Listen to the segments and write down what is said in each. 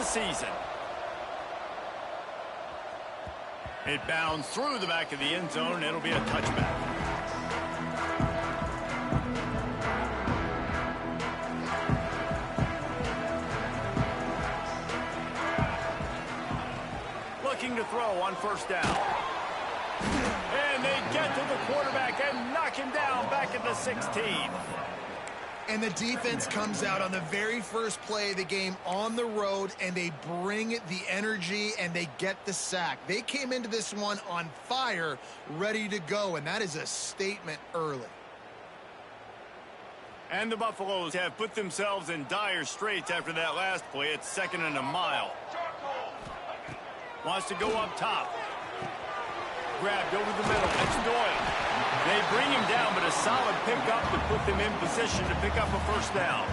season. It bounds through the back of the end zone. It'll be a touchback. Looking to throw on first down. And they get to the quarterback and knock him down back at the 16. And the defense comes out on the very first play of the game on the road, and they bring the energy, and they get the sack. They came into this one on fire, ready to go, and that is a statement early. And the Buffaloes have put themselves in dire straits after that last play. It's 2nd and a mile. Wants to go up top. Grabbed over the middle. It's Doyle. They bring him down, but a solid pickup to put them in position to pick up a first down.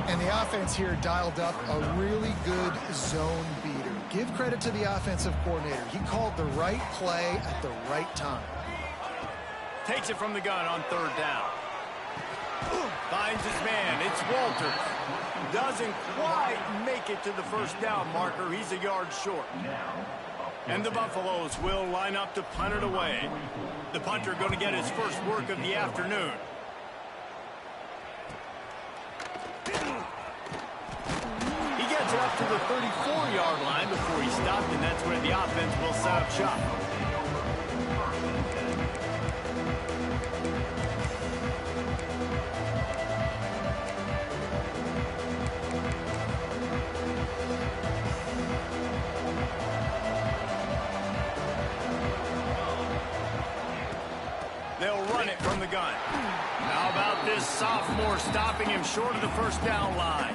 And the offense here dialed up a really good zone beater. Give credit to the offensive coordinator. He called the right play at the right time. Takes it from the gun on 3rd down. Finds his man. It's Walters. Doesn't quite make it to the first down marker. He's a yard short. And the Buffaloes will line up to punt it away. The punter going to get his first work of the afternoon. He gets it up to the 34-yard line before he stopped, and that's where the offense will set up shop. They'll run it from the gun. How about this sophomore stopping him short of the first down line?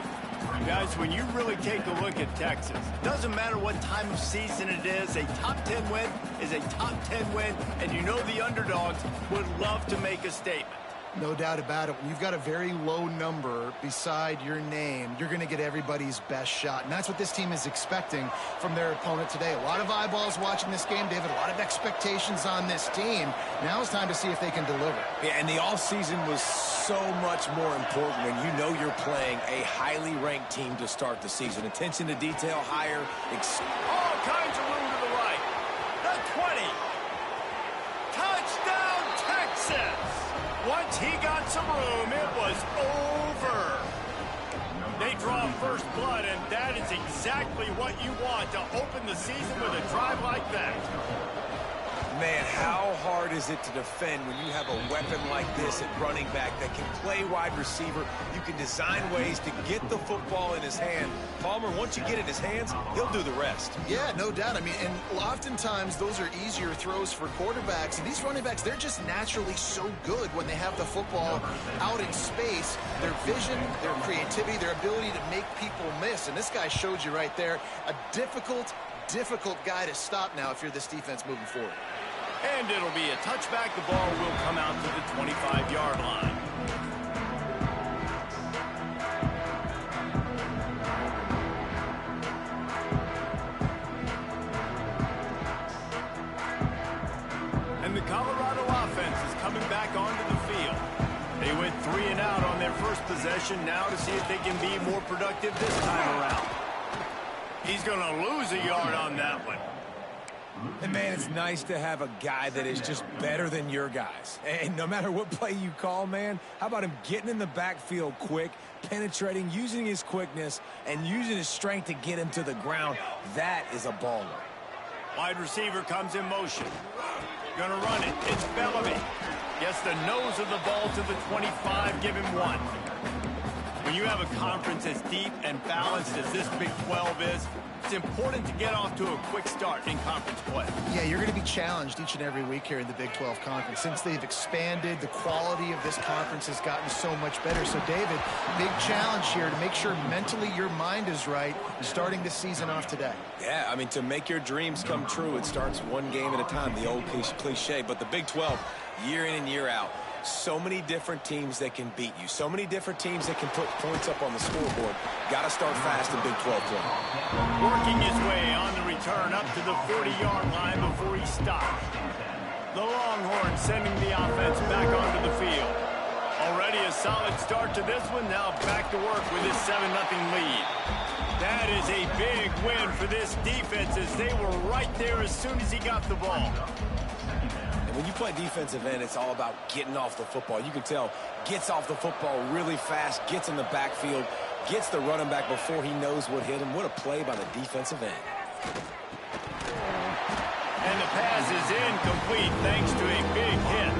Guys, when you really take a look at Texas, doesn't matter what time of season it is, a top 10 win is a top 10 win, and you know the underdogs would love to make a statement. No doubt about it. When you've got a very low number beside your name, you're going to get everybody's best shot. And that's what this team is expecting from their opponent today. A lot of eyeballs watching this game, David. A lot of expectations on this team. Now it's time to see if they can deliver. Yeah, and the offseason was so much more important when you know you're playing a highly ranked team to start the season. Attention to detail higher. All kinds of room to the right. The 20. Touchdown, Texas. Once he got some room, it was over. They draw first blood, and that is exactly what you want to open the season with a drive like that. Man, how hard is it to defend when you have a weapon like this at running back that can play wide receiver? You can design ways to get the football in his hand. Palmer, once you get it in his hands, he'll do the rest. Yeah, no doubt. I mean, and oftentimes those are easier throws for quarterbacks. And these running backs, they're just naturally so good when they have the football out in space. Their vision, their creativity, their ability to make people miss. And this guy showed you right there, a difficult guy to stop now if you're this defense moving forward. And it'll be a touchback. The ball will come out to the 25-yard line. And the Colorado offense is coming back onto the field. They went 3 and out on their first possession. Now to see if they can be more productive this time around. He's going to lose a yard on that one. And, man, it's nice to have a guy that is just better than your guys. And no matter what play you call, man, how about him getting in the backfield quick, penetrating, using his quickness, and using his strength to get him to the ground? That is a baller. Wide receiver comes in motion. Gonna run it. It's Bellamy. Gets the nose of the ball to the 25. Give him 1. When you have a conference as deep and balanced as this Big 12 is, it's important to get off to a quick start in conference play. Yeah, you're going to be challenged each and every week here in the Big 12 Conference. Since they've expanded, the quality of this conference has gotten so much better. So, David, big challenge here to make sure mentally your mind is right starting this season off today. Yeah, I mean, to make your dreams come true, it starts one game at a time, the old cliche. But the Big 12, year in and year out, so many different teams that can beat you. So many different teams that can put points up on the scoreboard. Got to start fast in Big 12 play. Working his way on the return up to the 40-yard line before he stopped. The Longhorns sending the offense back onto the field. Already a solid start to this one. Now back to work with his 7-0 lead. That is a big win for this defense as they were right there as soon as he got the ball. And when you play defensive end, it's all about getting off the football. You can tell, gets off the football really fast, gets in the backfield, gets the running back before he knows what hit him. What a play by the defensive end. And the pass is incomplete thanks to a big hit.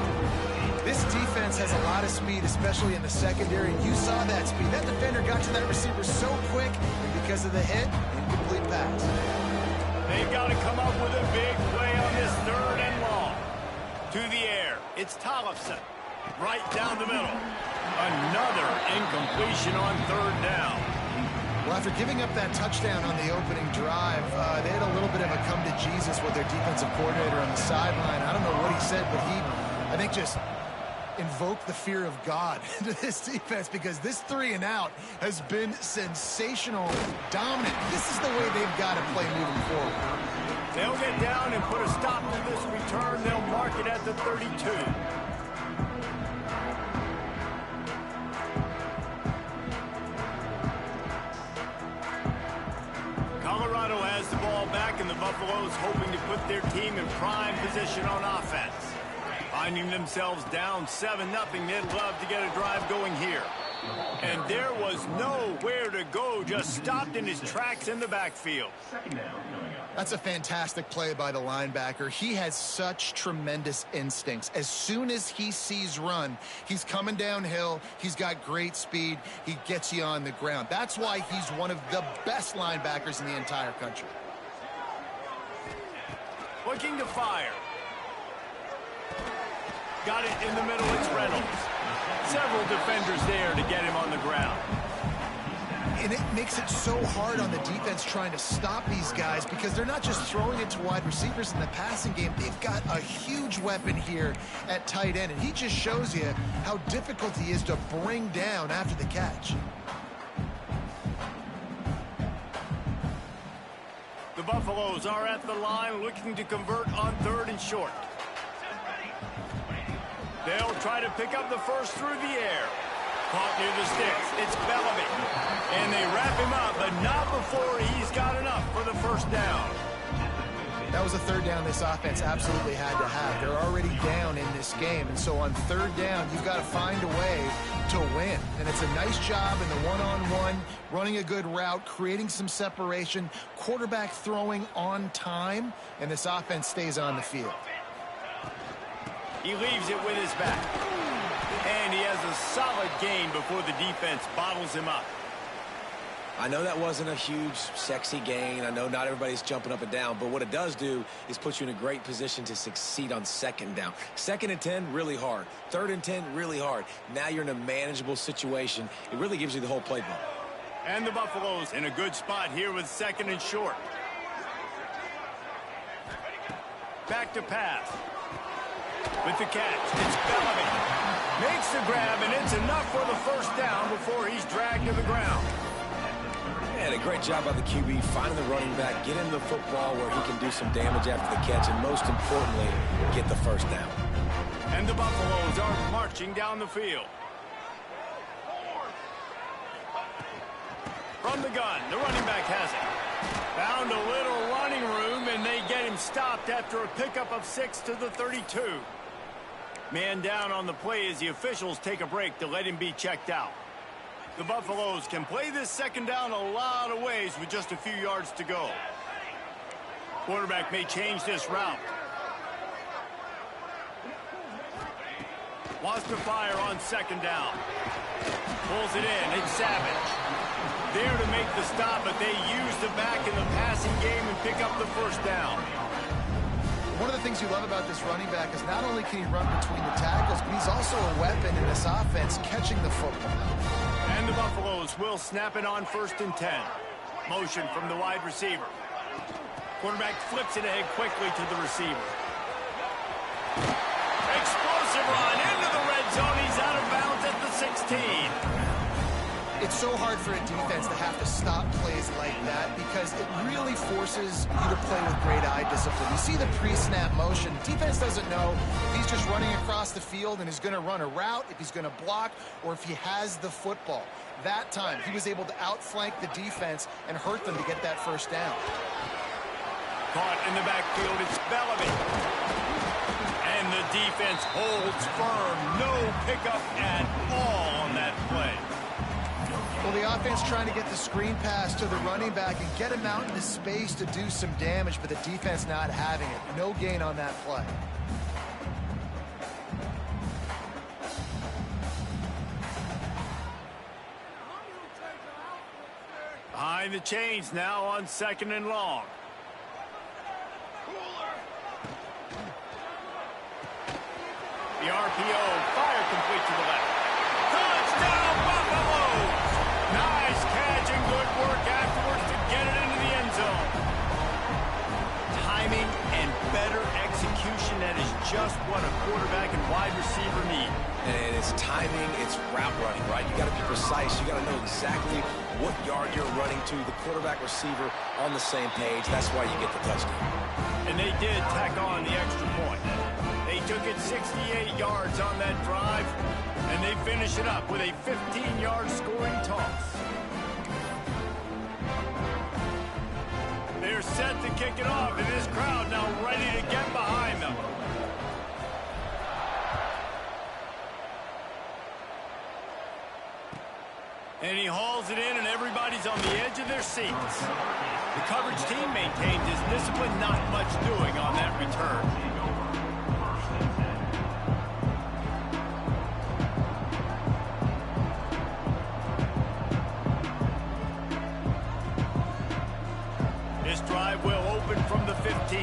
This defense has a lot of speed, especially in the secondary. You saw that speed. That defender got to that receiver so quick, and because of the hit, incomplete pass. They've got to come up with a big play on this 3rd and long. To the air, it's Tollefson. Right down the middle. Another incompletion on 3rd down. Well, after giving up that touchdown on the opening drive, they had a little bit of a come to Jesus with their defensive coordinator on the sideline. I don't know what he said, but he, I think, just invoked the fear of God into this defense because this 3 and out has been sensational, dominant. This is the way they've got to play moving forward. They'll get down and put a stop to this return. They'll mark it at the 32. Colorado has the ball back, and the Buffaloes hoping to put their team in prime position on offense. Finding themselves down 7-0, they'd love to get a drive going here. And there was nowhere to go, just stopped in his tracks in the backfield. That's a fantastic play by the linebacker. He has such tremendous instincts. As soon as he sees run, he's coming downhill. He's got great speed. He gets you on the ground. That's why he's one of the best linebackers in the entire country. Looking to fire. Got it in the middle. It's Reynolds. Several defenders there to get him on the ground. And it makes it so hard on the defense trying to stop these guys because they're not just throwing it to wide receivers in the passing game. They've got a huge weapon here at tight end, and he just shows you how difficult he is to bring down after the catch. The Buffaloes are at the line looking to convert on 3rd and short. They'll try to pick up the first through the air. Caught near the sticks. It's Bellamy. And they wrap him up, but not before he's got enough for the first down. That was a 3rd down this offense absolutely had to have. They're already down in this game, and so on 3rd down, you've got to find a way to win. And it's a nice job in the one-on-one, running a good route, creating some separation, quarterback throwing on time, and this offense stays on the field. He leaves it with his back. And he has a solid gain before the defense bottles him up. I know that wasn't a huge, sexy gain. I know not everybody's jumping up and down, but what it does do is put you in a great position to succeed on 2nd down. 2nd and 10, really hard. 3rd and 10, really hard. Now you're in a manageable situation. It really gives you the whole playbook. And the Buffaloes in a good spot here with 2nd and short. Back to pass. With the catch, it's Bellamy. Makes the grab, and it's enough for the first down before he's dragged to the ground. And a great job by the QB, finding the running back, get him the football where he can do some damage after the catch, and most importantly, get the first down. And the Buffaloes are marching down the field. From the gun, the running back has it. Found a little running room, and they get him stopped after a pickup of 6 to the 32. Man down on the play as the officials take a break to let him be checked out. The Buffaloes can play this 2nd down a lot of ways with just a few yards to go. Quarterback may change this route. Wants to fire on 2nd down. Pulls it in. It's Savage. There to make the stop, but they use the back in the passing game and pick up the first down. One of the things you love about this running back is not only can he run between the tackles, but he's also a weapon in this offense catching the football. And the Buffaloes will snap it on 1st and 10. Motion from the wide receiver. Quarterback flips it ahead quickly to the receiver. Explosive run into the red zone. He's out of bounds at the 16. It's so hard for a defense to have to stop plays like that because because it really forces you to play with great eye discipline. You see the pre-snap motion. Defense doesn't know if he's just running across the field and is going to run a route, if he's going to block, or if he has the football. That time, he was able to outflank the defense and hurt them to get that first down. Caught in the backfield, it's Bellamy. And the defense holds firm. No pickup at all on that play. Well, the offense trying to get the screen pass to the running back and get him out into space to do some damage, but the defense not having it. No gain on that play. Behind the chains now on 2nd and long. The RPO, fire complete to the left. Touchdown, Buffaloes! Nice catch and good work afterwards to get it into the end zone. Timing and better execution, that is just what a quarterback and wide receiver need. And it's timing, it's route running, right? You got to be precise. You got to know exactly what yard you're running to. The quarterback receiver on the same page. That's why you get the touchdown. And they did tack on the extra point. They took it 68 yards on that drive, and they finish it up with a 15-yard scoring toss. They're set to kick it off, and this crowd now ready to get behind them. And he hauls it in, and everybody's on the edge of their seats. The coverage team maintained his discipline, not much doing on that return. This drive will open from the 15.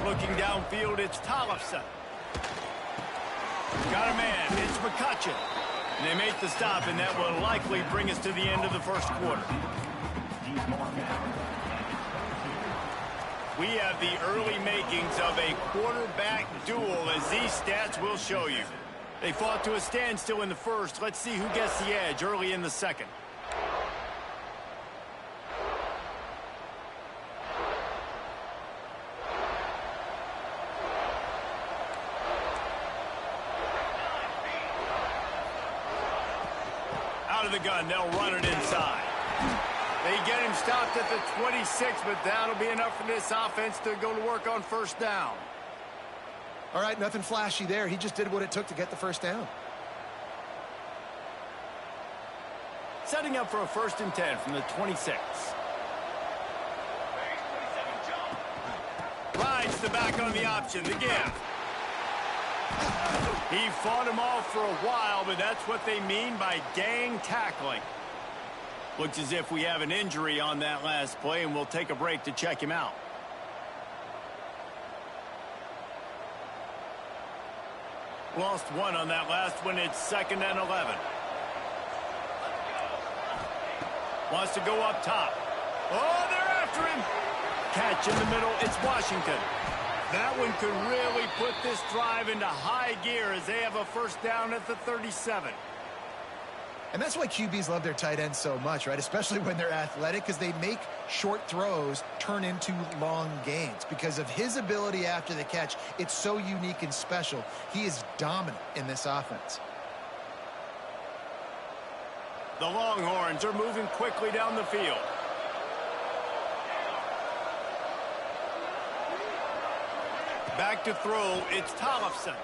Looking downfield, it's Tollefson. Got a man, it's McCutcheon. And they make the stop, and that will likely bring us to the end of the first quarter. We have the early makings of a quarterback duel, as these stats will show you. They fought to a standstill in the first. Let's see who gets the edge early in the second. Out of the gun, they'll run it inside. They get him stopped at the 26, but that'll be enough for this offense to go to work on first down. All right, nothing flashy there. He just did what it took to get the first down. Setting up for a 1st and 10 from the 26. Rides the back on the option, the give. He fought him off for a while, but that's what they mean by gang tackling. Looks as if we have an injury on that last play, and we'll take a break to check him out. Lost one on that last one. It's 2nd and 11. Wants to go up top. Oh, they're after him. Catch in the middle. It's Washington. That one could really put this drive into high gear as they have a first down at the 37. And that's why QBs love their tight ends so much, right? Especially when they're athletic, because they make short throws turn into long gains. Because of his ability after the catch, it's so unique and special. He is dominant in this offense. The Longhorns are moving quickly down the field. Back to throw, it's Tollefson.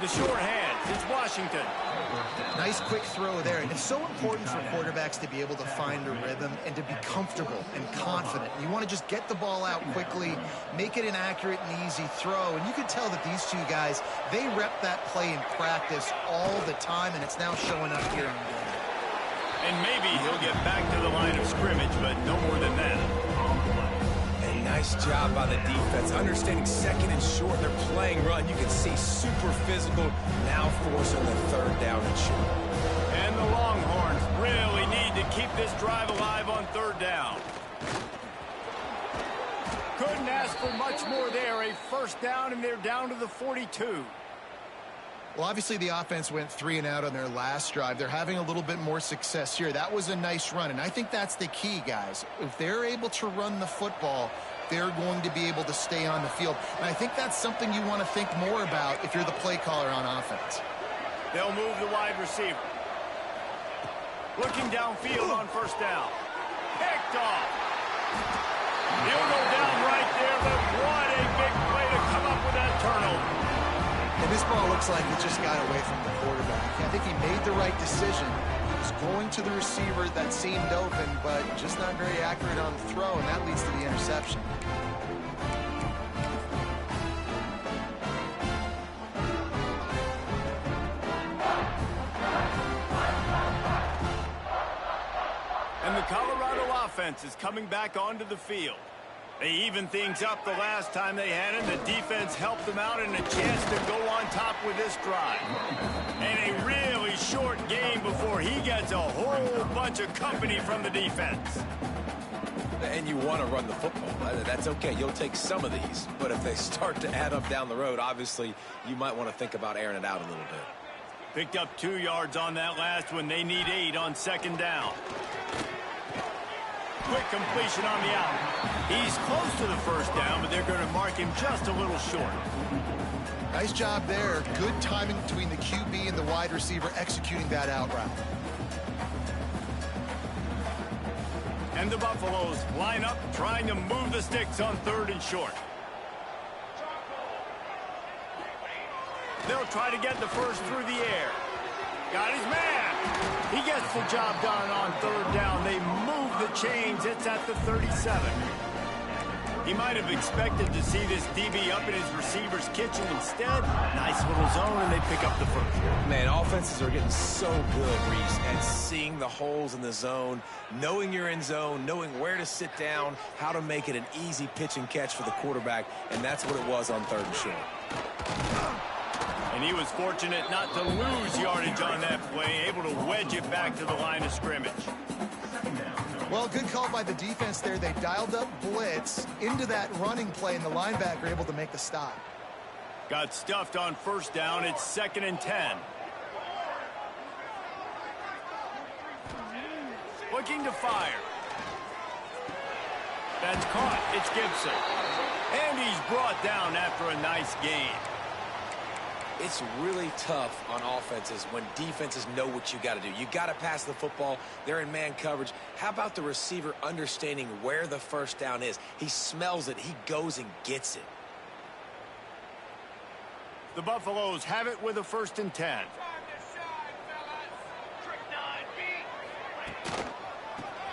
The short hands, it's Washington. Nice quick throw there. And it's so important for quarterbacks to be able to find a rhythm and to be comfortable and confident. You want to just get the ball out quickly, make it an accurate and easy throw. And you can tell that these two guys, they rep that play in practice all the time, and it's now showing up here in the game. And maybe he'll get back to the line of scrimmage, but no more than that. Nice job by the defense, understanding 2nd and short. They're playing run. You can see super physical, now forcing the 3rd down and short. And the Longhorns really need to keep this drive alive on 3rd down. Couldn't ask for much more there. A first down, and they're down to the 42. Well, obviously the offense went 3 and out on their last drive. They're having a little bit more success here. That was a nice run, and I think that's the key, guys. If they're able to run the football, they're going to be able to stay on the field. And I think that's something you want to think more about if you're the play caller on offense. They'll move the wide receiver. Looking downfield on first down. Picked off. He'll go down right there, but what a big play to come up with that turnover. And this ball looks like it just got away from the quarterback. I think he made the right decision. He was going to the receiver that seemed open, but just not very accurate on the throw, and that leads to the interception. And the Colorado offense is coming back onto the field. They evened things up the last time they had him. The defense helped them out and a chance to go on top with this drive. And a really short game before he gets a whole bunch of company from the defense. And you want to run the football. That's okay. You'll take some of these. But if they start to add up down the road, obviously you might want to think about airing it out a little bit. Picked up 2 yards on that last one. They need 8 on second down. Quick completion on the out. He's close to the first down, but they're going to mark him just a little short. Nice job there. Good timing between the QB and the wide receiver executing that out route. And the Buffaloes line up, trying to move the sticks on 3rd and short. They'll try to get the first through the air. Got his man. He gets the job done on 3rd down. They move the chains. It's at the 37. He might have expected to see this DB up in his receiver's kitchen. Instead, nice little zone, and they pick up the first. Man, offenses are getting so good, Reese, at seeing the holes in the zone, knowing you're in zone, knowing where to sit down, how to make it an easy pitch and catch for the quarterback, and that's what it was on 3rd and short. And he was fortunate not to lose yardage on that play, able to wedge it back to the line of scrimmage. Well, good call by the defense there. They dialed up blitz into that running play, and the linebacker able to make the stop. Got stuffed on first down. It's 2nd and 10. Looking to fire. That's caught. It's Gibson. And he's brought down after a nice gain. It's really tough on offenses when defenses know what you got to do. You got to pass the football. They're in man coverage. How about the receiver understanding where the first down is? He smells it. He goes and gets it. The Buffaloes have it with a 1st and 10.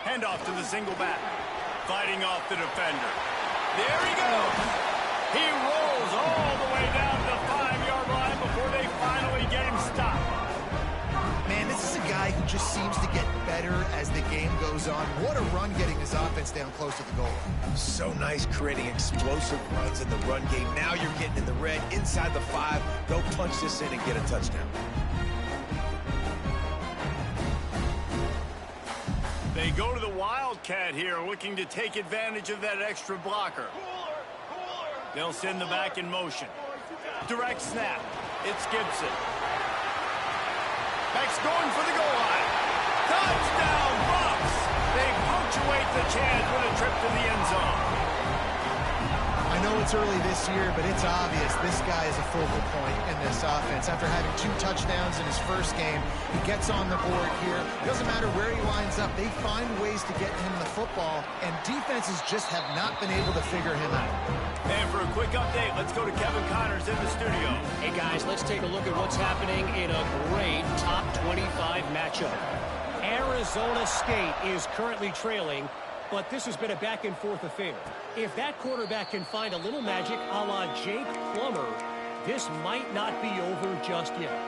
Handoff to the single back. Fighting off the defender. There he goes. He rolls all the way down to the 5-yard line before they finally get him stopped. Man, this is a guy who just seems to get better as the game goes on. What a run getting his offense down close to the goal line. So nice creating explosive runs in the run game. Now you're getting in the red, inside the 5. Go punch this in and get a touchdown. They go to the Wildcat here, looking to take advantage of that extra blocker. They'll send the back in motion. Direct snap. It's Gibson. Back's going for the goal line. Touchdown, Bucks! They punctuate the chance with a trip to the end zone. I know it's early this year, but it's obvious this guy is a focal point in this offense. After having 2 touchdowns in his first game, he gets on the board here. It doesn't matter where he lines up. They find ways to get him the football, and defenses just have not been able to figure him out. And for a quick update, let's go to Kevin Connors in the studio. Hey, guys, let's take a look at what's happening in a great top 25 matchup. Arizona State is currently trailing, but this has been a back-and-forth affair. If that quarterback can find a little magic a la Jake Plummer, this might not be over just yet.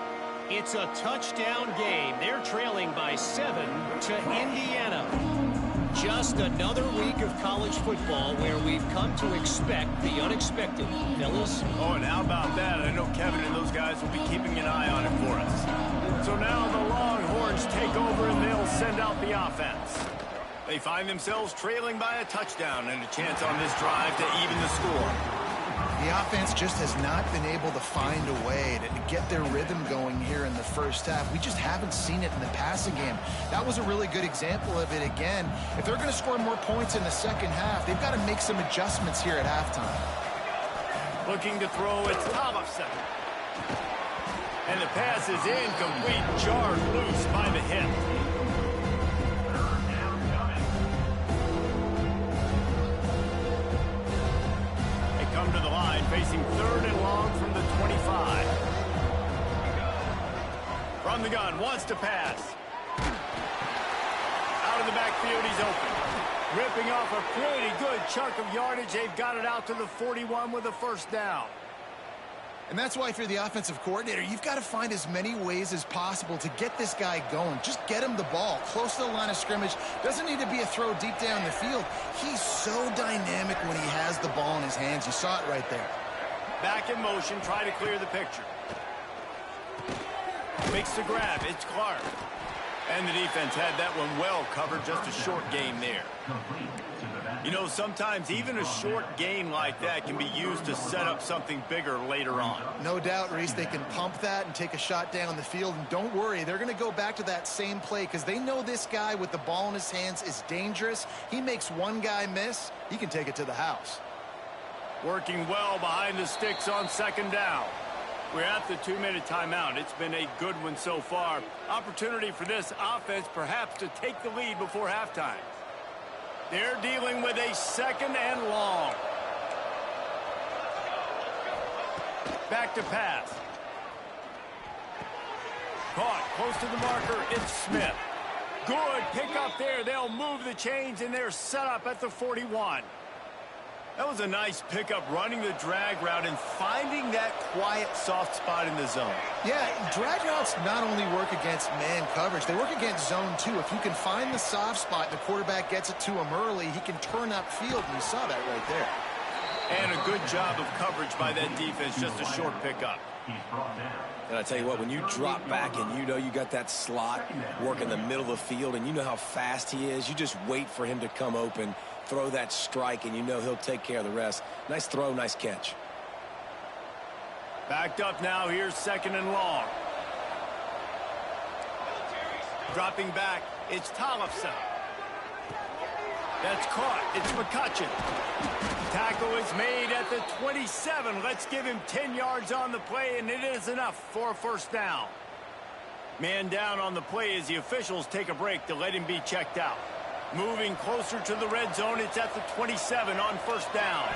It's a touchdown game. They're trailing by 7 to Indiana. Just another week of college football where we've come to expect the unexpected. Fellas? Oh, and how about that? I know Kevin and those guys will be keeping an eye on it for us. So now the Longhorns take over and they'll send out the offense. They find themselves trailing by a touchdown and a chance on this drive to even the score. The offense just has not been able to find a way to get their rhythm going here in the first half. We just haven't seen it in the passing game. That was a really good example of it again. If they're going to score more points in the second half, they've got to make some adjustments here at halftime. Looking to throw, it's Tollefson. And the pass is incomplete, jarred loose by the hip. They come to the line, facing 3rd and long from the 25. From the gun, wants to pass. Out of the backfield, he's open. Ripping off a pretty good chunk of yardage. They've got it out to the 41 with a first down. And that's why if you're the offensive coordinator, you've got to find as many ways as possible to get this guy going. Just get him the ball close to the line of scrimmage. Doesn't need to be a throw deep down the field. He's so dynamic when he has the ball in his hands. You saw it right there. Back in motion, try to clear the picture. Makes the grab. It's Clark. And the defense had that one well covered. Just a short gain there. You know, sometimes even a short gain like that can be used to set up something bigger later on. No doubt, Reese, they can pump that and take a shot down the field. And don't worry, they're going to go back to that same play because they know this guy with the ball in his hands is dangerous. He makes one guy miss, he can take it to the house. Working well behind the sticks on 2nd down. We're at the 2-minute timeout. It's been a good one so far. Opportunity for this offense perhaps to take the lead before halftime. They're dealing with a 2nd and long. Back to pass. Caught close to the marker. It's Smith. Good pick up there. They'll move the chains, and they're set up at the 41. That was a nice pickup, running the drag route and finding that quiet, soft spot in the zone. Yeah, drag routes not only work against man coverage, they work against zone too. If you can find the soft spot and the quarterback gets it to him early, he can turn upfield, and you saw that right there. And a good job of coverage by that defense, just a short pickup. And I tell you what, when you drop back and you know you got that slot work in the middle of the field and you know how fast he is, you just wait for him to come open, throw that strike, and you know he'll take care of the rest. Nice throw, nice catch. Backed up now. Here's 2nd and long. Dropping back. It's Tollefson. That's caught. It's McCutcheon. Tackle is made at the 27. Let's give him 10 yards on the play, and it is enough for a first down. Man down on the play as the officials take a break to let him be checked out. Moving closer to the red zone. It's at the 27 on first down.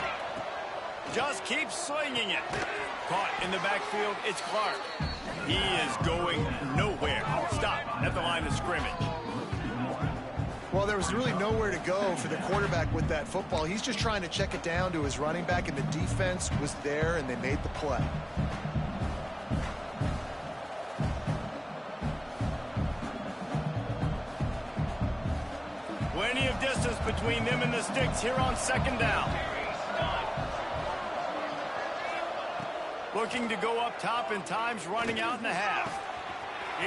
Just keep slinging it. Caught in the backfield. It's Clark. He is going nowhere. Stop at the line of scrimmage. Well, there was really nowhere to go for the quarterback with that football. He's just trying to check it down to his running back, and the defense was there, and they made the play. Plenty of distance between them and the sticks here on 2nd down. Looking to go up top, and time's running out in the half.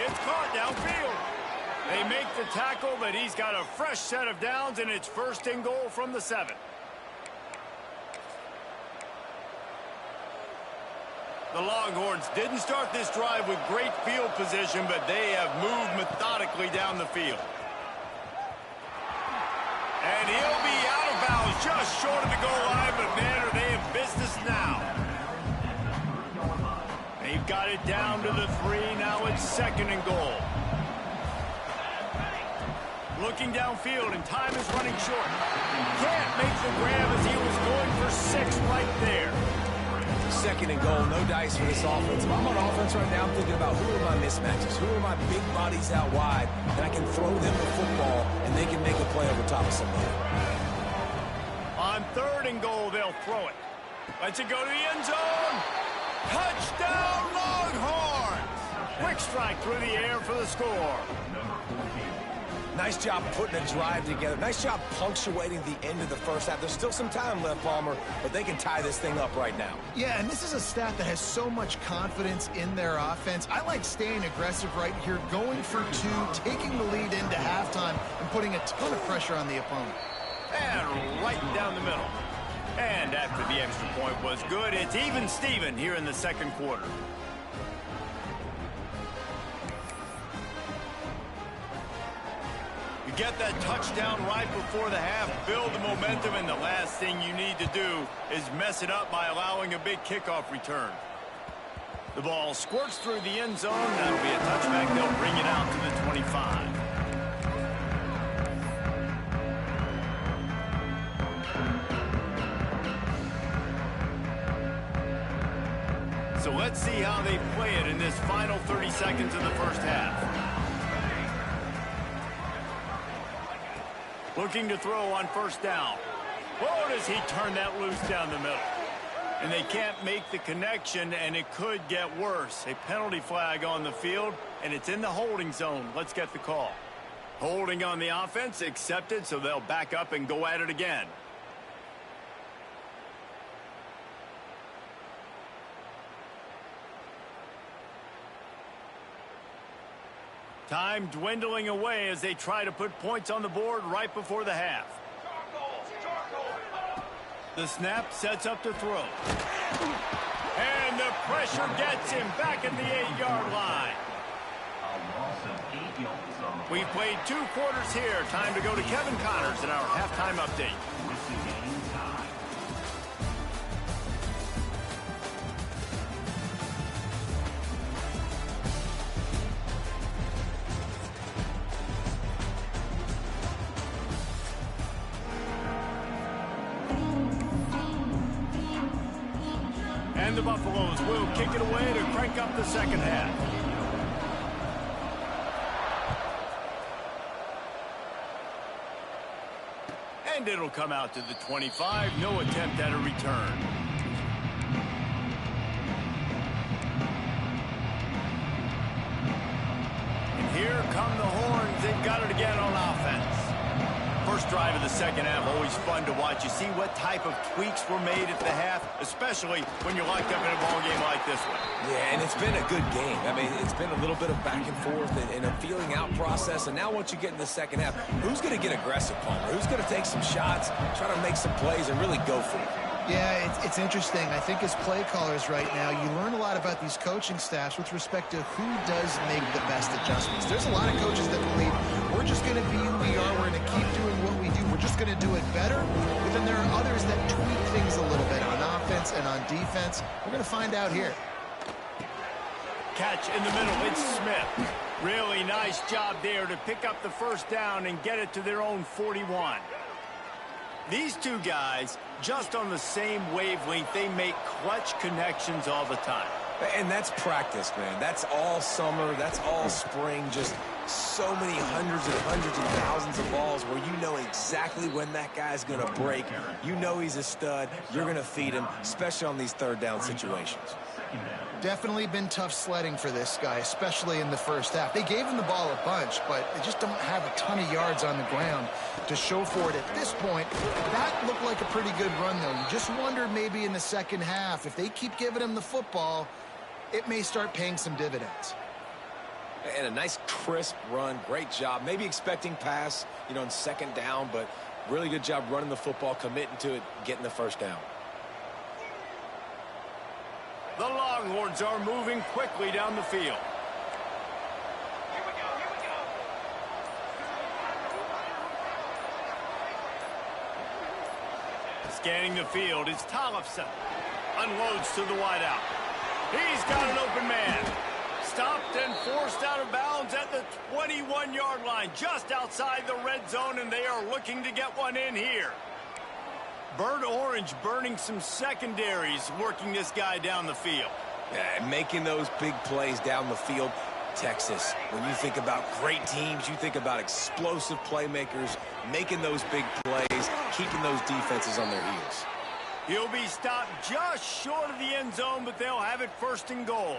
It's caught downfield. They make the tackle, but he's got a fresh set of downs, and it's 1st and goal from the 7. The Longhorns didn't start this drive with great field position, but they have moved methodically down the field. And he'll be out of bounds just short of the goal line, but man, are they in business now. They've got it down to the 3. Now it's 2nd and goal. Looking downfield, and time is running short. Can't make the grab as he was going for 6 right there. 2nd and goal, no dice for this offense. If I'm on offense right now, I'm thinking about who are my mismatches, who are my big bodies out wide, and I can throw them the football, and they can make a play over top of somebody. On 3rd and goal, they'll throw it. Lets it go to the end zone. Touchdown, Longhorns! Quick strike through the air for the score. Nice job putting a drive together. Nice job punctuating the end of the first half. There's still some time left, Palmer, but they can tie this thing up right now. Yeah, and this is a staff that has so much confidence in their offense. I like staying aggressive right here, going for 2, taking the lead into halftime, and putting a ton of pressure on the opponent. And right down the middle. And after the extra point was good, it's even Steven here in the second quarter. You get that touchdown right before the half, build the momentum, and the last thing you need to do is mess it up by allowing a big kickoff return. The ball squirts through the end zone. That'll be a touchback. They'll bring it out to the 25. So let's see how they play it in this final 30 seconds of the first half. Looking to throw on first down. Oh, does he turn that loose down the middle? And they can't make the connection, and it could get worse. A penalty flag on the field, and it's in the holding zone. Let's get the call. Holding on the offense, accepted, so they'll back up and go at it again. Time dwindling away as they try to put points on the board right before the half. The snap sets up to throw. And the pressure gets him back at the 8-yard line. We've played 2 quarters here. Time to go to Kevin Connors in our halftime update. And the Buffaloes will kick it away to crank up the second half. And it'll come out to the 25. No attempt at a return. And here come the horns. They've got it again on offense. First drive of the second half, always fun to watch. You see what type of tweaks were made at the half, especially when you're locked up in a ball game like this one. Yeah, and it's been a good game. I mean, it's been a little bit of back and forth and a feeling out process. And now once you get in the second half, who's going to get aggressive, Palmer? Who's going to take some shots, try to make some plays, and really go for it? Yeah, it's interesting. I think as play callers right now, you learn a lot about these coaching staffs with respect to who does make the best adjustments. There's a lot of coaches that believe we're just going to be who we are. We're going to keep doing what we do. We're just going to do it better. But then there are others that tweak things a little bit on offense and on defense. We're going to find out here. Catch in the middle. It's Smith. Really nice job there to pick up the first down and get it to their own 41. These two guys, just on the same wavelength, they make clutch connections all the time. And that's practice, man. That's all summer. That's all spring. Just so many hundreds and thousands of balls where you know exactly when that guy's going to break. You know he's a stud. You're going to feed him, especially on these third down situations. Definitely been tough sledding for this guy, especially in the first half. They gave him the ball a bunch, but they just don't have a ton of yards on the ground to show for it at this point. That looked like a pretty good run, though. You just wonder maybe in the second half, if they keep giving him the football, it may start paying some dividends. And a nice crisp run. Great job. Maybe expecting pass, you know, in second down, but really good job running the football, committing to it, getting the first down. The Longhorns are moving quickly down the field. Scanning the field, it's Tollefson. Unloads to the wideout. He's got an open man. Stopped and forced out of bounds at the 21-yard line, just outside the red zone, and they are looking to get one in here. Burnt Orange burning some secondaries, working this guy down the field. Yeah, making those big plays down the field. Texas, when you think about great teams, you think about explosive playmakers, making those big plays, keeping those defenses on their heels. He'll be stopped just short of the end zone, but they'll have it first and goal.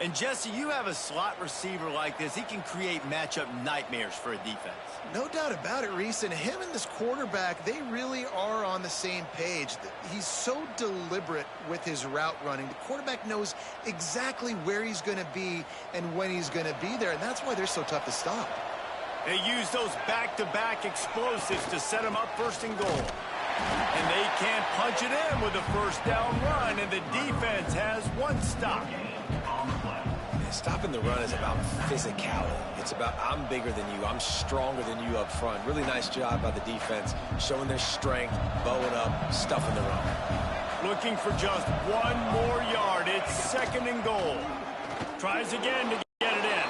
And, Jesse, you have a slot receiver like this. He can create matchup nightmares for a defense. No doubt about it, Reese. And him and this quarterback, they really are on the same page. He's so deliberate with his route running. The quarterback knows exactly where he's going to be and when he's going to be there, and that's why they're so tough to stop. They use those back-to-back explosives to set him up first and goal. And they can't punch it in with a first down run, and the defense has one stop. Stopping the run is about physicality. It's about I'm bigger than you, I'm stronger than you up front. Really nice job by the defense, showing their strength, bowing up, stuffing the run. Looking for just one more yard. It's 2nd and goal. Tries again to get it in.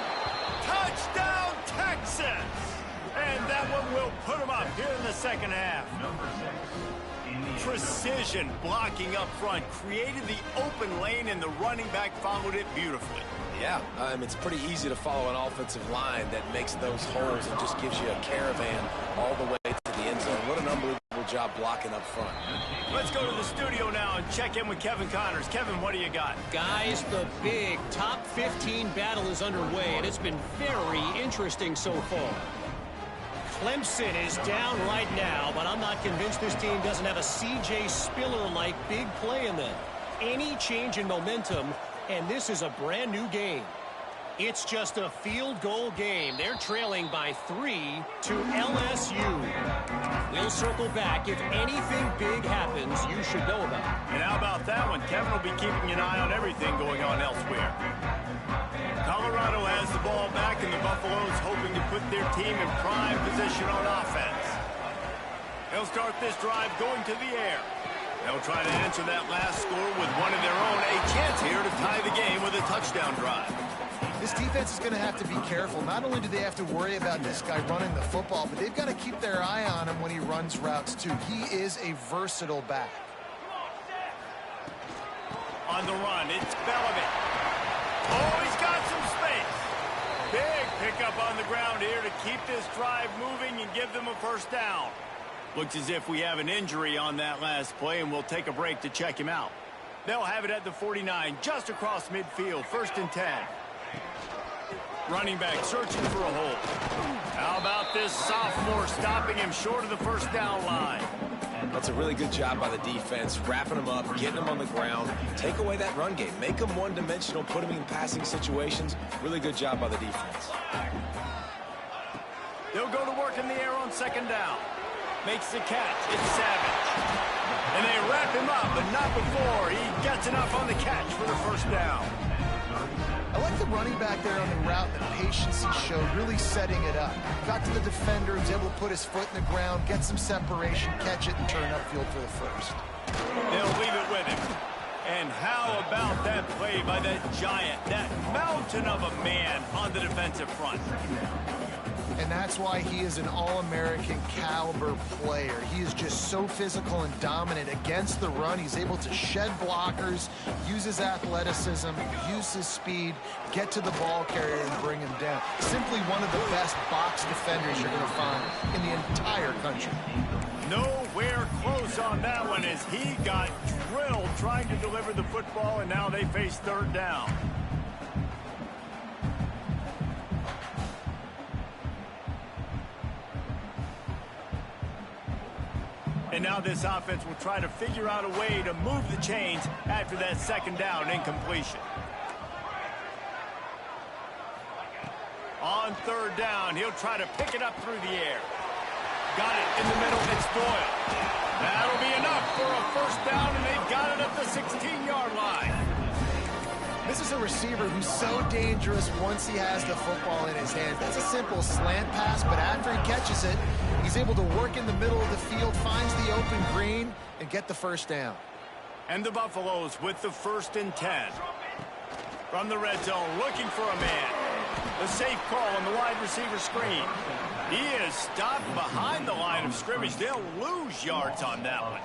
Touchdown, Texas! And that one will put them up here in the second half. Precision blocking up front created the open lane, and the running back followed it beautifully. Yeah, it's pretty easy to follow an offensive line that makes those holes and just gives you a caravan all the way to the end zone. What an unbelievable job blocking up front. Let's go to the studio now and check in with Kevin Connors. Kevin, what do you got? Guys, the big top 15 battle is underway, and it's been very interesting so far. Clemson is down right now, but I'm not convinced this team doesn't have a C.J. Spiller-like big play in them. Any change in momentum, and this is a brand new game. It's just a field goal game. They're trailing by 3 to LSU. We'll circle back. If anything big happens, you should know about it. And how about that one? Kevin will be keeping an eye on everything going on elsewhere. Colorado has the ball back, and the Buffaloes hoping to put their team in prime position on offense. They'll start this drive going to the air. They'll try to answer that last score with one of their own. A chance here to tie the game with a touchdown drive. This defense is going to have to be careful. Not only do they have to worry about this guy running the football, but they've got to keep their eye on him when he runs routes, too. He is a versatile back. On the run, it's Bellamy. Oh, he's got some space. Big pickup on the ground here to keep this drive moving and give them a first down. Looks as if we have an injury on that last play, and we'll take a break to check him out. They'll have it at the 49, just across midfield, 1st and 10. Running back searching for a hole. How about this sophomore stopping him short of the first down line? That's a really good job by the defense, wrapping them up, getting them on the ground. Take away that run game. Make them one-dimensional, put them in passing situations. Really good job by the defense. They'll go to work in the air on 2nd down. Makes the catch. It's Savage. And they wrap him up, but not before he gets enough on the catch for the first down. I like the running back there on the route, the patience he showed, really setting it up. Got to the defender, was able to put his foot in the ground, get some separation, catch it, and turn upfield for the first. They'll leave it with him. And how about that play by that giant, that mountain of a man on the defensive front? And that's why he is an All-American caliber player. He is just so physical and dominant against the run. He's able to shed blockers, use his athleticism, use his speed, get to the ball carrier and bring him down. Simply one of the best box defenders you're going to find in the entire country. Nowhere close on that one as he got drilled trying to deliver the football, and now they face 3rd down. And now this offense will try to figure out a way to move the chains after that 2nd down incompletion. On 3rd down, he'll try to pick it up through the air. Got it in the middle. It's Doyle. That'll be enough for a first down, and they've got it at the 16-yard line. This is a receiver who's so dangerous once he has the football in his hands. That's a simple slant pass, but after he catches it, he's able to work in the middle of the field, finds the open green, and get the first down. And the Buffaloes with the 1st and 10. From the red zone, looking for a man. The safe call on the wide receiver screen. He is stopped behind the line of scrimmage. They'll lose yards on that one.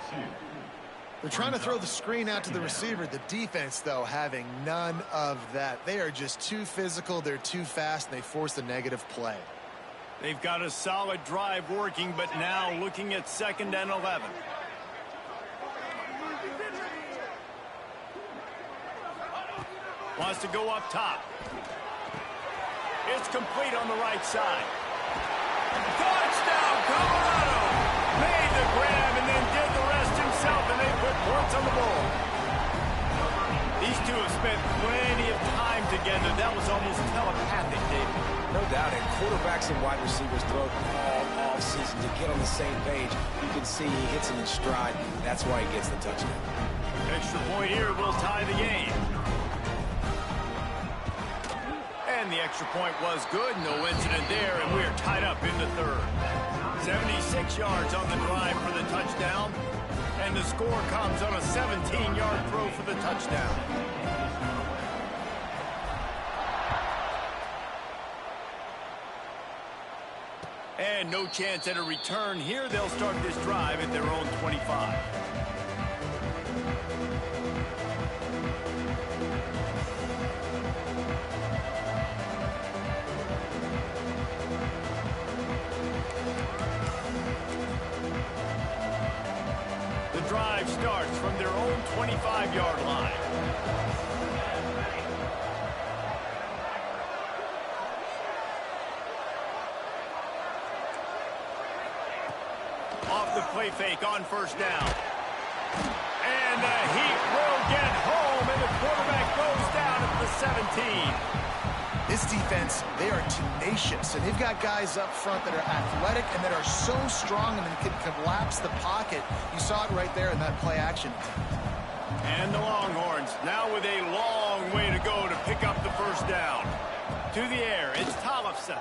They're trying to throw the screen out to the receiver. The defense, though, having none of that. They are just too physical. They're too fast, and they force a negative play. They've got a solid drive working, but now looking at 2nd and 11. Wants to go up top. It's complete on the right side. Touchdown, Colorado! Made the grab and then did the rest himself, and they put points on the board. These two have spent plenty of time together. That was almost telepathic, David. No doubt, and quarterbacks and wide receivers throw the ball all offseason to get on the same page. You can see he hits him in stride. That's why he gets the touchdown. Extra point here will tie the game. And the extra point was good. No incident there, and we're tied up in the third. 76 yards on the drive for the touchdown. And the score comes on a 17-yard throw for the touchdown. And no chance at a return here. They'll start this drive at their own 25. The drive starts from their own 25-yard line. Off the play fake on first down. And the heat will get home, and the quarterback goes down at the 17. This defense, they are tenacious, and they've got guys up front that are athletic and that are so strong and can collapse the pocket. You saw it right there in that play action. And the Longhorns now with a long way to go to pick up the first down. To the air, it's Tollefson.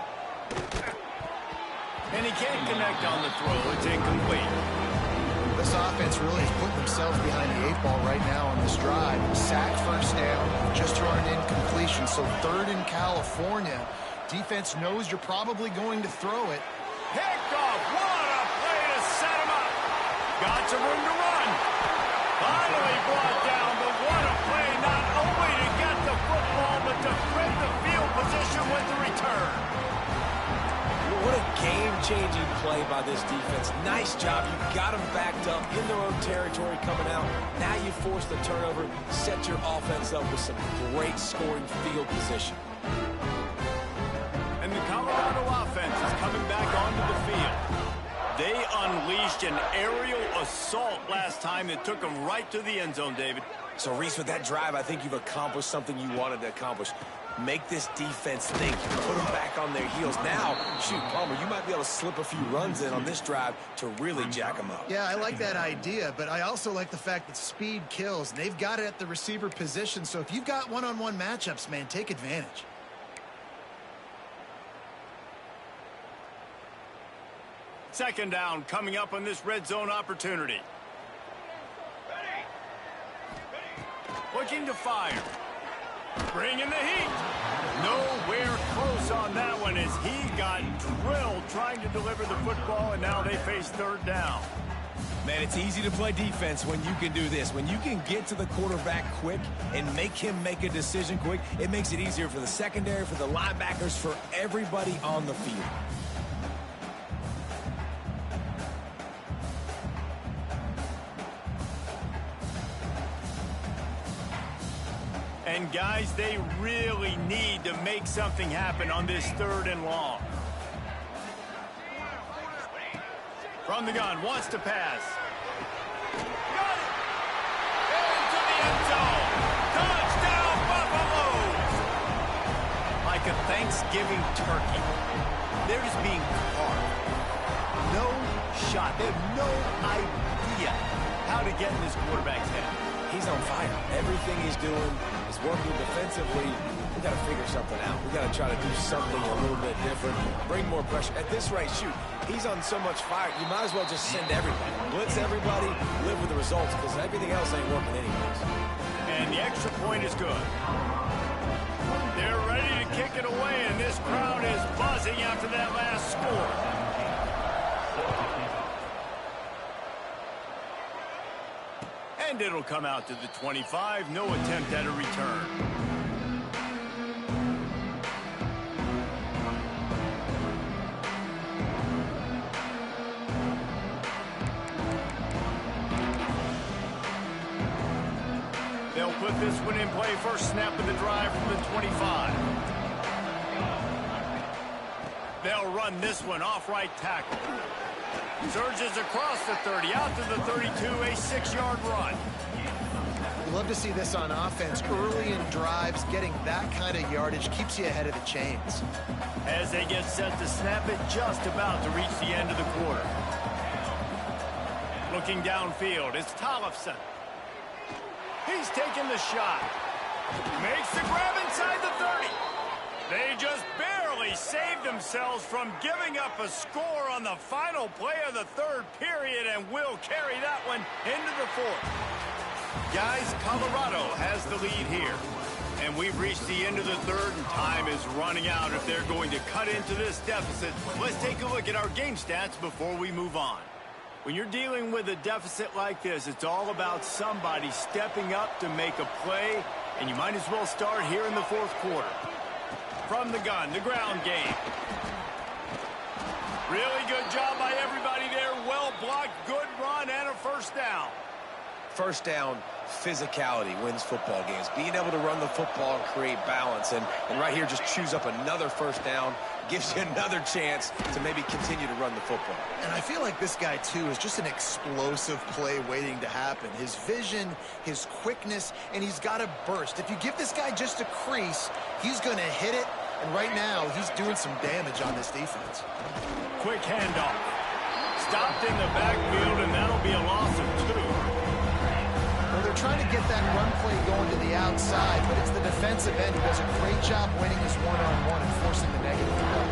And he can't connect on the throw. It's incomplete. This offense really is putting themselves behind the 8 ball right now on this drive. Sack first down, just throwing an incompletion. So third in California. Defense knows you're probably going to throw it. Picked off. What a play to set him up. Got some room to run. Finally brought down, but what a play not only to get the football, but to flip the field position with the return. What a game-changing play by this defense. Nice job. You got them backed up in their own territory coming out. Now you force the turnover, set your offense up with some great scoring field position. And the Colorado offense is coming back onto the field. They unleashed an aerial assault last time that took them right to the end zone, David. So, Reese, with that drive, I think you've accomplished something you wanted to accomplish. Make this defense think. Put them back on their heels. Now, shoot, Palmer, you might be able to slip a few runs in on this drive to really jack them up. Yeah, I like that idea, but I also like the fact that speed kills. And they've got it at the receiver position, so if you've got one-on-one matchups, man, take advantage. Second down coming up on this red zone opportunity. Looking to fire. Bringing the heat. Nowhere close on that one as he got drilled trying to deliver the football, and now they face third down. Man, it's easy to play defense when you can do this. When you can get to the quarterback quick and make him make a decision quick, it makes it easier for the secondary, for the linebackers, for everybody on the field. And, guys, they really need to make something happen on this third and long. From the gun, wants to pass. Got it! Into the end zone. Touchdown, Buffaloes! Like a Thanksgiving turkey. They're just being carved. No shot. They have no idea how to get in this quarterback's head. He's on fire. Everything he's doing is working defensively. We got to figure something out. We got to try to do something a little bit different. Bring more pressure. At this rate, shoot, he's on so much fire. You might as well just send everybody. Blitz everybody, live with the results, because everything else ain't working anyways. And the extra point is good. They're ready to kick it away, and this crowd is buzzing after that last score. And it'll come out to the 25. No attempt at a return. They'll put this one in play. First snap of the drive from the 25. They'll run this one off right tackle. Surges across the 30, out to the 32, a 6-yard run. You love to see this on offense. Early in drives, getting that kind of yardage keeps you ahead of the chains. As they get set to snap it, just about to reach the end of the quarter. Looking downfield, it's Tollefson. He's taking the shot. Makes the grab inside the 30. They just barely saved themselves from giving up a score on the final play of the third period and will carry that one into the fourth. Guys, Colorado has the lead here. And we've reached the end of the third, and time is running out if they're going to cut into this deficit. Let's take a look at our game stats before we move on. When you're dealing with a deficit like this, it's all about somebody stepping up to make a play, and you might as well start here in the fourth quarter. From the gun, the ground game. Really good job by everybody there. Well blocked, good run, and a first down. First down, physicality wins football games. Being able to run the football and create balance. And right here, just choose up another first down. Gives you another chance to maybe continue to run the football. And I feel like this guy, too, is just an explosive play waiting to happen. His vision, his quickness, and he's got a burst. If you give this guy just a crease, he's going to hit it. And right now, he's doing some damage on this defense. Quick handoff. Stopped in the backfield, and that'll be a loss of 2. Well, they're trying to get that run play going to the outside, but it's the defensive end who does a great job winning his one-on-one and forcing the negative play.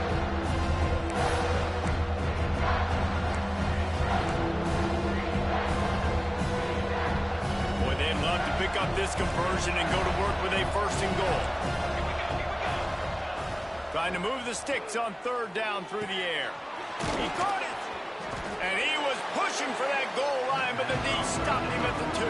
Boy, they'd love to pick up this conversion and go to work with a first and goal. Trying to move the sticks on third down through the air. He caught it! And he was pushing for that goal line, but the D stopped him at the 2.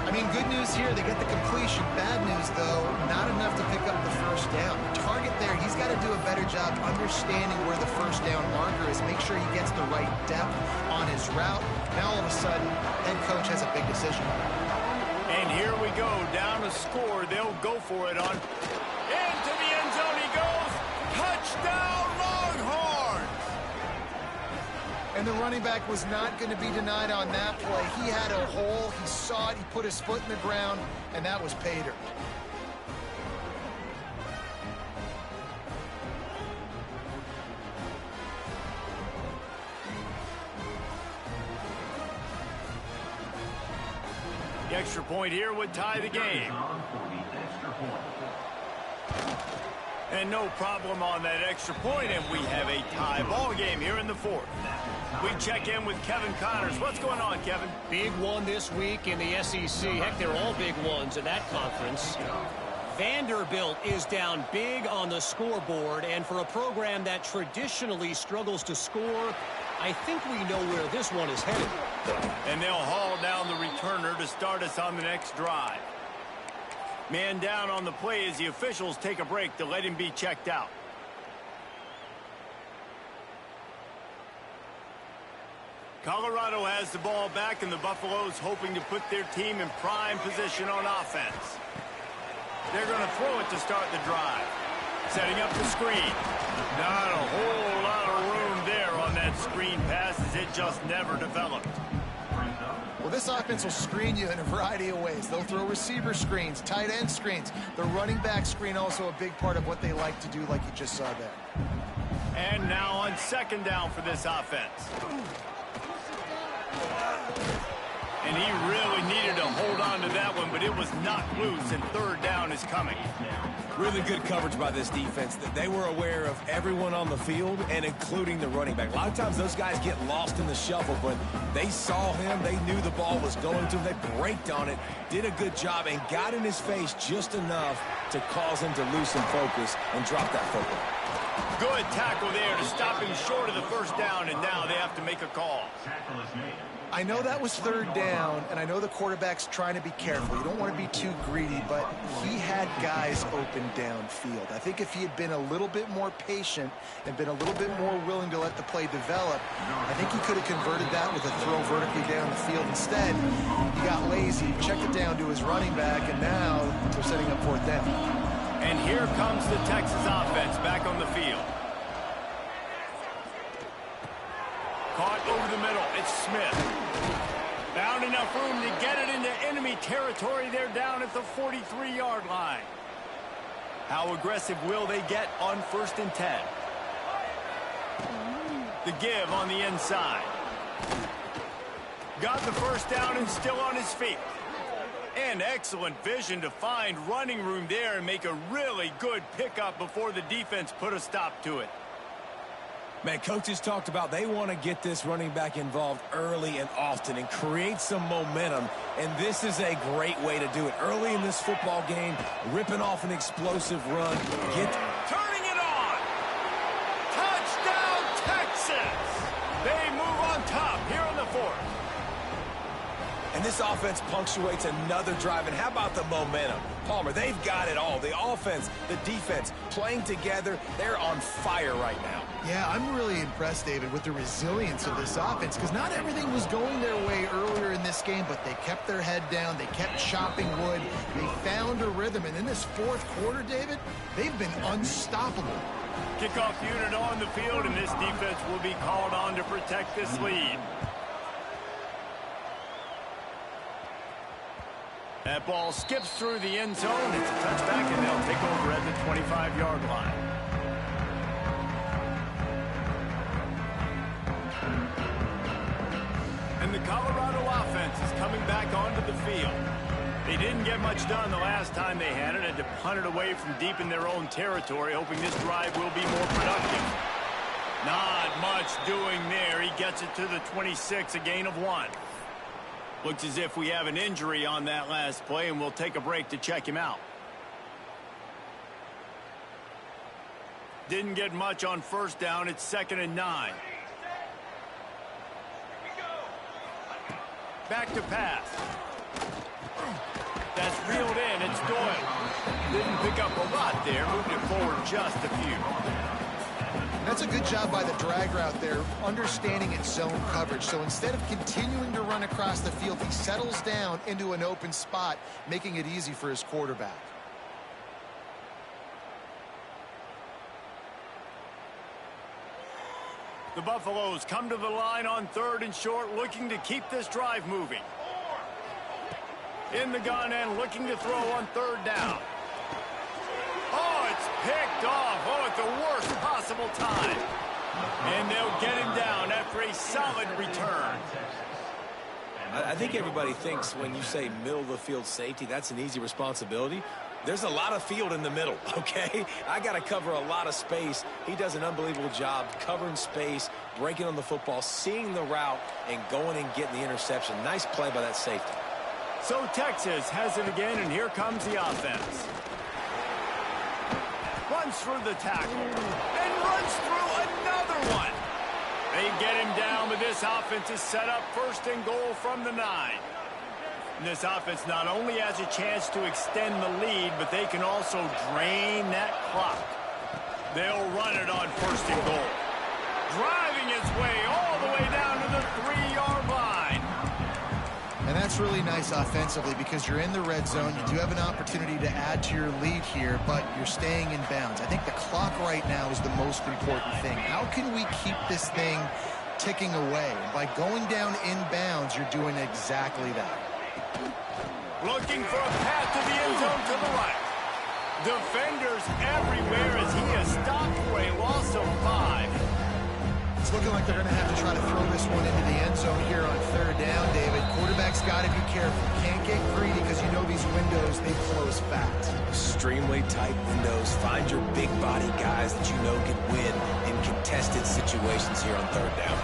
I mean, good news here, they get the completion. Bad news, though, not enough to pick up the first down. Target there, he's got to do a better job understanding where the first down marker is, make sure he gets the right depth on his route. Now, all of a sudden, head coach has a big decision. And here we go, down a score. They'll go for it on. Into the end zone he goes. Touchdown, Longhorns! And the running back was not going to be denied on that play. He had a hole, he saw it, he put his foot in the ground, and that was pay dirt. The extra point here would tie the game. And no problem on that extra point, and we have a tie ball game here in the fourth. We check in with Kevin Connors. What's going on, Kevin? Big one this week in the SEC. Heck, they're all big ones in that conference. Vanderbilt is down big on the scoreboard, and for a program that traditionally struggles to score, I think we know where this one is headed. And they'll haul down the returner to start us on the next drive. Man down on the play as the officials take a break to let him be checked out. Colorado has the ball back, and the Buffaloes hoping to put their team in prime position on offense. They're going to throw it to start the drive. Setting up the screen. Not a whole lot of room there on that screen pass as it just never developed. Well, this offense will screen you in a variety of ways. They'll throw receiver screens, tight end screens. The running back screen also a big part of what they like to do, like you just saw there. And now on second down for this offense. And he really needed to hold on to that one, but it was knocked loose, and third down is coming. Really good coverage by this defense. They were aware of everyone on the field, and including the running back. A lot of times those guys get lost in the shuffle, but they saw him. They knew the ball was going to him. They braked on it, did a good job, and got in his face just enough to cause him to loosen focus and drop that football. Good tackle there to stop him short of the first down, and now they have to make a call. I know that was third down, and I know the quarterback's trying to be careful. You don't want to be too greedy, but he had guys open downfield. I think if he had been a little bit more patient and been a little bit more willing to let the play develop, I think he could have converted that with a throw vertically down the field. Instead, he got lazy, checked it down to his running back, and now they're setting up fourth down. And here comes the Texas offense back on the field. Caught over the middle. It's Smith. Found enough room to get it into enemy territory. They're down at the 43-yard line. How aggressive will they get on 1st and 10? The give on the inside. Got the first down and still on his feet. And excellent vision to find running room there and make a really good pickup before the defense put a stop to it. Man, coaches talked about they want to get this running back involved early and often and create some momentum, and this is a great way to do it. Early in this football game, ripping off an explosive run. Turning it on! Touchdown, Texas! They move on top here in the 4th. And this offense punctuates another drive. And how about the momentum? Palmer, they've got it all. The offense, the defense, playing together. They're on fire right now. Yeah, I'm really impressed, David, with the resilience of this offense, because not everything was going their way earlier in this game, but they kept their head down. They kept chopping wood. They found a rhythm. And in this 4th quarter, David, they've been unstoppable. Kickoff unit on the field, and this defense will be called on to protect this lead. That ball skips through the end zone. It's a touchback, and they'll take over at the 25-yard line. And the Colorado offense is coming back onto the field. They didn't get much done the last time they had it, and to punt it away from deep in their own territory, hoping this drive will be more productive. Not much doing there. He gets it to the 26, a gain of 1. Looks as if we have an injury on that last play, and we'll take a break to check him out. Didn't get much on 1st down. It's 2nd and 9. Back to pass. That's reeled in. It's Doyle. Didn't pick up a lot there. Moved it forward just a few. That's a good job by the drag route there, understanding its zone coverage. So instead of continuing to run across the field, he settles down into an open spot, making it easy for his quarterback. The Buffaloes come to the line on 3rd and short, looking to keep this drive moving. In the gun and looking to throw on 3rd down. Oh, it's picked off. Oh, at the worst possible time. And they'll get him down after a solid return. I think everybody thinks when you say middle of the field safety, that's an easy responsibility. There's a lot of field in the middle, okay? I got to cover a lot of space. He does an unbelievable job covering space, breaking on the football, seeing the route, and going and getting the interception. Nice play by that safety. So Texas has it again, and here comes the offense. Runs through the tackle, and runs through another one. They get him down, but this offense is set up 1st and goal from the 9. And this offense not only has a chance to extend the lead, but they can also drain that clock. They'll run it on 1st and goal. Driving his way all the way down to the 3-yard line. And that's really nice offensively, because you're in the red zone. You do have an opportunity to add to your lead here, but you're staying in bounds. I think the clock right now is the most important thing. How can we keep this thing ticking away? And by going down in bounds, you're doing exactly that. Looking for a path to the end zone to the right. Defenders everywhere as he is stopped for a loss of 5. It's looking like they're going to have to try to throw this one into the end zone here on 3rd down, David. Quarterback's got to be careful. Can't get greedy, because you know these windows, they close fast. Extremely tight windows. Find your big body guys that you know can win in contested situations here on 3rd down.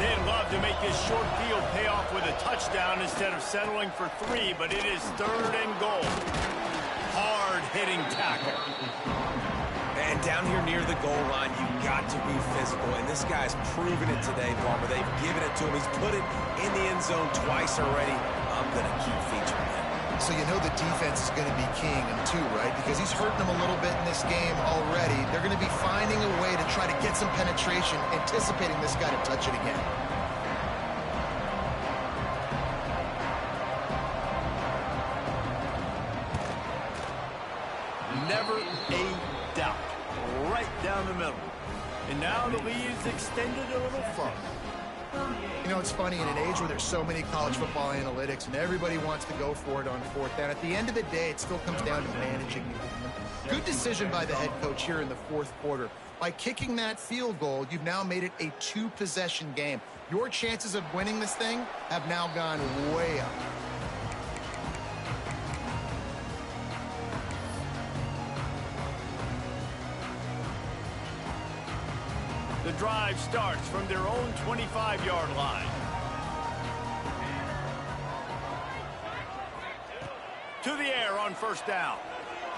They'd love to make this short field pay off with a touchdown instead of settling for 3, but it is 3rd and goal. Hard-hitting tackle. And down here near the goal line, you've got to be physical. And this guy's proven it today, Palmer. They've given it to him. He's put it in the end zone twice already. I'm going to keep featuring him. So you know the defense is going to be keying him too, right? Because he's hurting them a little bit in this game already. They're going to be finding a way to try to get some penetration, anticipating this guy to touch it again. Never a doubt. Right down the middle. And now the lead is extended a little further. You know, it's funny, in an age where there's so many college football analytics and everybody wants to go for it on fourth down, at the end of the day, it still comes down to managing the game. Good decision by the head coach here in the fourth quarter. By kicking that field goal, you've now made it a two-possession game. Your chances of winning this thing have now gone way up. The drive starts from their own 25-yard line. To the air on first down.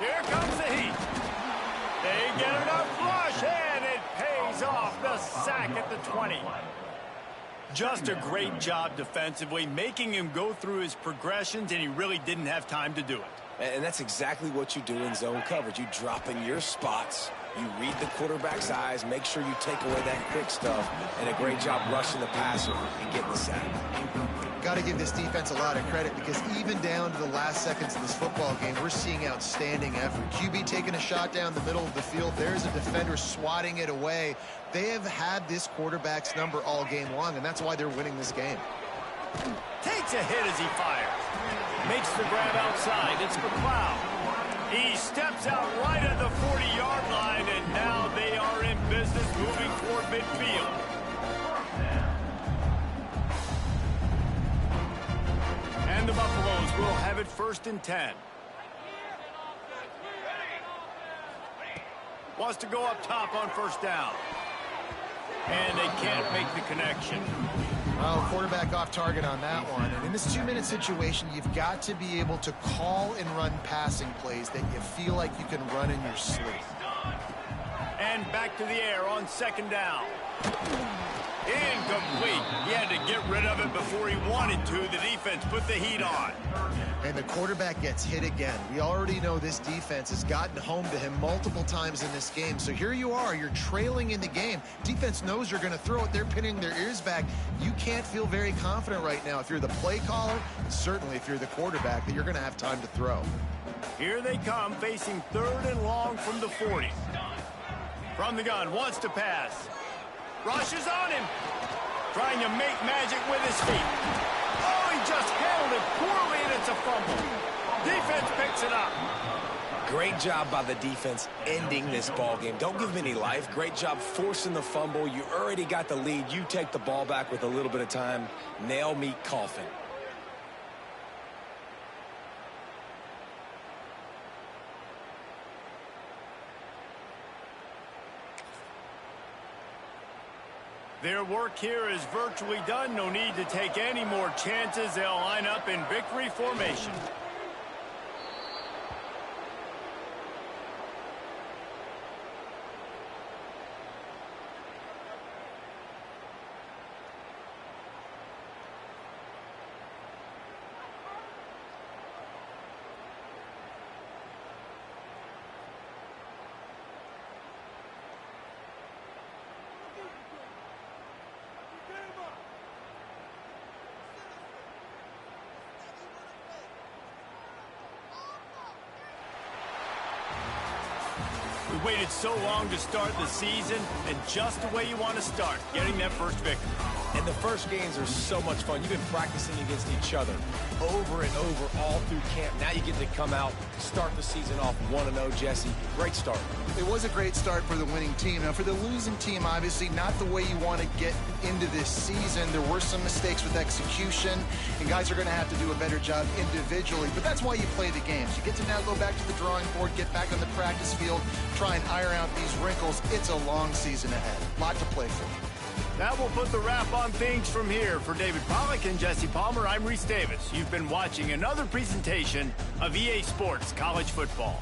Here comes the heat. They get enough rush, and it pays off. The sack at the 20. Just a great job defensively, making him go through his progressions, and he really didn't have time to do it. And that's exactly what you do in zone coverage. You drop in your spots. You read the quarterback's eyes, make sure you take away that quick stuff, and a great job rushing the passer and getting the sack. Got to give this defense a lot of credit, because even down to the last seconds of this football game, we're seeing outstanding effort. QB taking a shot down the middle of the field. There's a defender swatting it away. They have had this quarterback's number all game long, and that's why they're winning this game. Takes a hit as he fires. Makes the grab outside. It's McLeod. He steps out right at the 40-yard line, and now they are in business moving toward midfield. And the Buffaloes will have it 1st and 10. Wants to go up top on first down. And they can't make the connection. Well, quarterback off target on that one. And in this 2-minute situation, you've got to be able to call and run passing plays that you feel like you can run in your sleep. And back to the air on second down. Incomplete. He had to get rid of it before he wanted to. The defense put the heat on. And the quarterback gets hit again. We already know this defense has gotten home to him multiple times in this game. So here you are. You're trailing in the game. Defense knows you're going to throw it. They're pinning their ears back. You can't feel very confident right now if you're the play caller, and certainly if you're the quarterback, that you're going to have time to throw. Here they come, facing 3rd and long from the 40. From the gun, wants to pass. Rushes on him. Trying to make magic with his feet. Oh, he just handled it poorly, and it's a fumble. Defense picks it up. Great job by the defense ending this ball game. Don't give them any life. Great job forcing the fumble. You already got the lead. You take the ball back with a little bit of time. Nail meet coffin. Their work here is virtually done. No need to take any more chances. They'll line up in victory formation. We waited so long to start the season, and just the way you want to start, getting that first victory. And the first games are so much fun. You've been practicing against each other over and over all through camp. Now you get to come out, start the season off 1-0, Jesse. Great start. It was a great start for the winning team. Now, for the losing team, obviously not the way you want to get into this season. There were some mistakes with execution, and guys are going to have to do a better job individually. But that's why you play the games. You get to now go back to the drawing board, get back on the practice field, try and iron out these wrinkles. It's a long season ahead. A lot to play for. That will put the wrap on things from here. For David Pollack and Jesse Palmer, I'm Reese Davis. You've been watching another presentation of EA Sports College Football.